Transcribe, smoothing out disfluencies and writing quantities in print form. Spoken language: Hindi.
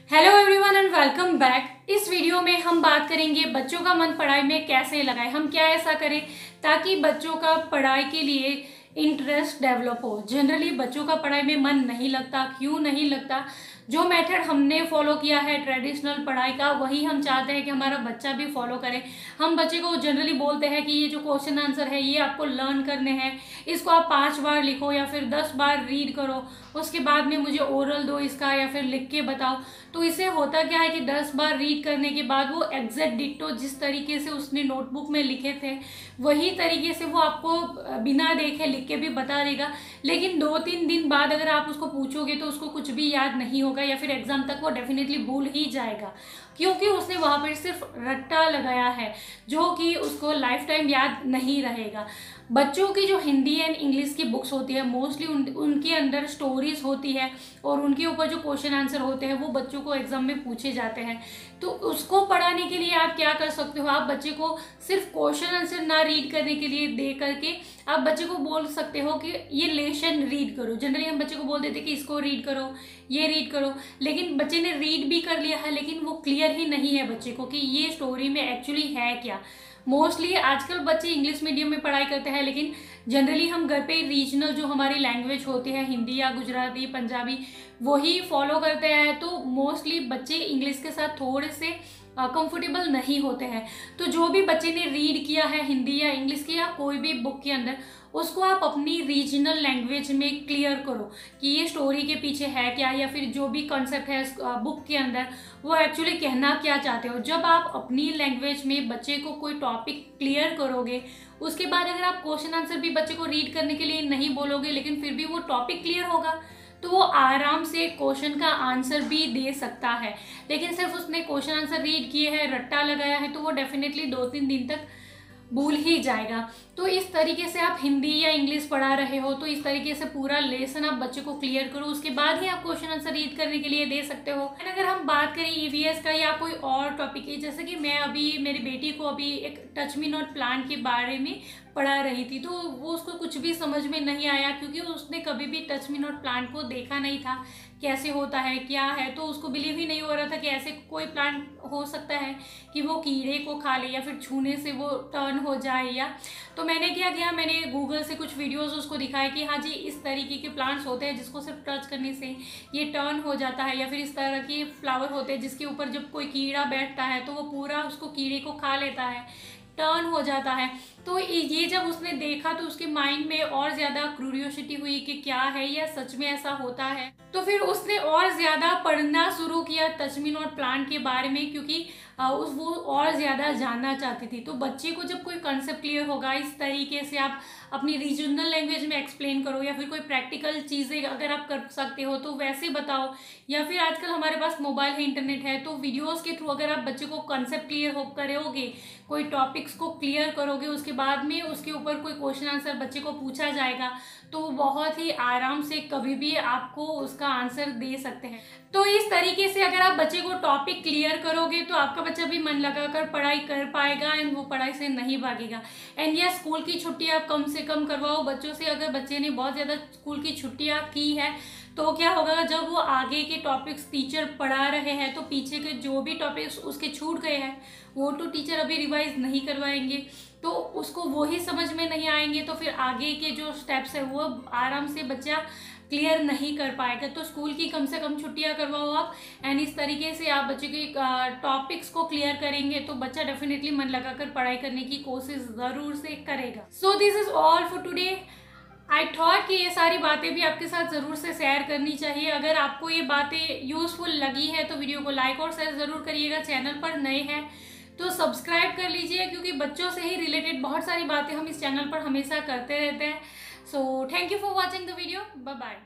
Hello everyone and welcome back. इस वीडियो में हम बात करेंगे बच्चों का मन पढ़ाई में कैसे लगाए, हम क्या ऐसा करें ताकि बच्चों का पढ़ाई के लिए इंटरेस्ट डेवलप हो। जनरली बच्चों का पढ़ाई में मन नहीं लगता, क्यों नहीं लगता? जो मेथड हमने फॉलो किया है ट्रेडिशनल पढ़ाई का, वही हम चाहते हैं कि हमारा बच्चा भी फॉलो करे। हम बच्चे को जनरली बोलते हैं कि ये जो क्वेश्चन आंसर है ये आपको लर्न करने हैं, इसको आप 5 बार लिखो या फिर 10 बार रीड करो, उसके बाद में मुझे ओरल दो इसका या फिर लिख के बताओ। तो इससे होता क्या है कि 10 बार रीड करने के बाद वो एग्जैक्ट डिट्टो जिस तरीके से उसने नोटबुक में लिखे थे वही तरीके से वो आपको बिना देखे लिख के भी बता देगा। लेकिन 2-3 दिन बाद अगर आप उसको पूछोगे तो उसको कुछ भी याद नहीं होगा या फिर एग्जाम तक वो डेफिनेटली भूल ही जाएगा, क्योंकि उसने वहां पर सिर्फ रट्टा लगाया है जो कि उसको लाइफ टाइम याद नहीं रहेगा। बच्चों की जो हिंदी एंड इंग्लिश की बुक्स होती है मोस्टली उनके अंदर स्टोरीज होती है और उनके ऊपर जो क्वेश्चन आंसर होते हैं वो बच्चों को एग्जाम में पूछे जाते हैं। तो उसको पढ़ाने के लिए आप क्या कर सकते हो, आप बच्चे को सिर्फ क्वेश्चन आंसर ना रीड करने के लिए दे करके आप बच्चे को बोल सकते हो कि ये लेसन रीड करो। जनरली हम बच्चे को बोल देते कि इसको रीड करो, ये रीड करो, लेकिन बच्चे ने रीड भी कर लिया है लेकिन वो क्लियर ही नहीं है बच्चे को कि ये स्टोरी में एक्चुअली है क्या। मोस्टली आजकल बच्चे इंग्लिश मीडियम में पढ़ाई करते हैं, लेकिन जनरली हम घर पे रीजनल जो हमारी लैंग्वेज होती है हिंदी या गुजराती पंजाबी वही फॉलो करते हैं। तो मोस्टली बच्चे इंग्लिश के साथ थोड़े से कंफर्टेबल नहीं होते हैं। तो जो भी बच्चे ने रीड किया है हिंदी या इंग्लिश की या कोई भी बुक के अंदर, उसको आप अपनी रीजनल लैंग्वेज में क्लियर करो कि ये स्टोरी के पीछे है क्या या फिर जो भी कॉन्सेप्ट है बुक के अंदर वो एक्चुअली कहना क्या चाहते हो। जब आप अपनी लैंग्वेज में बच्चे को कोई टॉपिक क्लियर करोगे, उसके बाद अगर आप क्वेश्चन आंसर भी बच्चे को रीड करने के लिए नहीं बोलोगे लेकिन फिर भी वो टॉपिक क्लियर होगा तो वो आराम से क्वेश्चन का आंसर भी दे सकता है। लेकिन सिर्फ उसने क्वेश्चन आंसर रीड किए हैं, रट्टा लगाया है, तो वो डेफिनेटली 2-3 दिन तक भूल ही जाएगा। तो इस तरीके से आप हिंदी या इंग्लिश पढ़ा रहे हो तो इस तरीके से पूरा लेसन आप बच्चे को क्लियर करो, उसके बाद ही आप क्वेश्चन आंसर रीड करने के लिए दे सकते हो। एंड अगर हम बात करें ईवीएस का या कोई और टॉपिक की, जैसे कि मैं अभी मेरी बेटी को अभी एक टच मी नॉट प्लांट के बारे में पढ़ा रही थी, तो वो उसको कुछ भी समझ में नहीं आया क्योंकि उसने कभी भी टच मी नॉट प्लांट को देखा नहीं था, कैसे होता है क्या है। तो उसको बिलीव ही नहीं हो रहा था कि ऐसे कोई प्लांट हो सकता है कि वो कीड़े को खा ले या फिर छूने से वो टर्न हो जाए। या तो मैंने क्या किया, मैंने गूगल से कुछ वीडियोस उसको दिखाए कि हाँ जी इस तरीके के प्लांट्स होते हैं जिसको सिर्फ टच करने से ये टर्न हो जाता है, या फिर इस तरह के फ्लावर होते हैं जिसके ऊपर जब कोई कीड़ा बैठता है तो वो पूरा उसको कीड़े को खा लेता है, टर्न हो जाता है। तो ये जब उसने देखा तो उसके माइंड में और ज्यादा क्यूरियोसिटी हुई कि क्या है या सच में ऐसा होता है। तो फिर उसने और ज्यादा पढ़ना शुरू किया टच मी नॉट प्लांट के बारे में, क्योंकि वो और ज्यादा जानना चाहती थी। तो बच्चे को जब कोई कंसेप्ट क्लियर होगा, इस तरीके से आप अपनी रीजनल लैंग्वेज में एक्सप्लेन करो या फिर कोई प्रैक्टिकल चीजें अगर आप कर सकते हो तो वैसे बताओ, या फिर आजकल हमारे पास मोबाइल है, इंटरनेट है, तो वीडियोस के थ्रू अगर आप बच्चे को कंसेप्ट क्लियर हो करोगे, कोई टॉपिक्स को क्लियर करोगे, उसके बाद में उसके ऊपर कोई क्वेश्चन आंसर बच्चे को पूछा जाएगा तो बहुत ही आराम से कभी भी आपको उसका आंसर दे सकते हैं। तो इस तरीके से अगर आप बच्चे को टॉपिक क्लियर करोगे तो आपका बच्चा भी मन लगाकर पढ़ाई कर पाएगा एंड वो पढ़ाई से नहीं भागेगा। एंड यह स्कूल की छुट्टियां कम से कम करवाओ बच्चों से। अगर बच्चे ने बहुत ज़्यादा स्कूल की छुट्टियां की है तो क्या होगा, जब वो आगे के टॉपिक्स टीचर पढ़ा रहे हैं तो पीछे के जो भी टॉपिक्स उसके छूट गए हैं वो तो टीचर अभी रिवाइज नहीं करवाएंगे, तो उसको वो ही समझ में नहीं आएंगे, तो फिर आगे के जो स्टेप्स है वो आराम से बच्चा क्लियर नहीं कर पाएगा। तो स्कूल की कम से कम छुट्टियां करवाओ आप, एंड इस तरीके से आप बच्चे के टॉपिक्स को क्लियर करेंगे तो बच्चा डेफिनेटली मन लगाकर पढ़ाई करने की कोशिश ज़रूर से करेगा। So this is all for today. I thought कि ये सारी बातें भी आपके साथ ज़रूर से शेयर करनी चाहिए। अगर आपको ये बातें यूज़फुल लगी है तो वीडियो को लाइक और शेयर ज़रूर करिएगा। चैनल पर नए हैं तो सब्सक्राइब कर लीजिए, क्योंकि बच्चों से ही रिलेटेड बहुत सारी बातें हम इस चैनल पर हमेशा करते रहते हैं। So thank you for watching the video. Bye bye.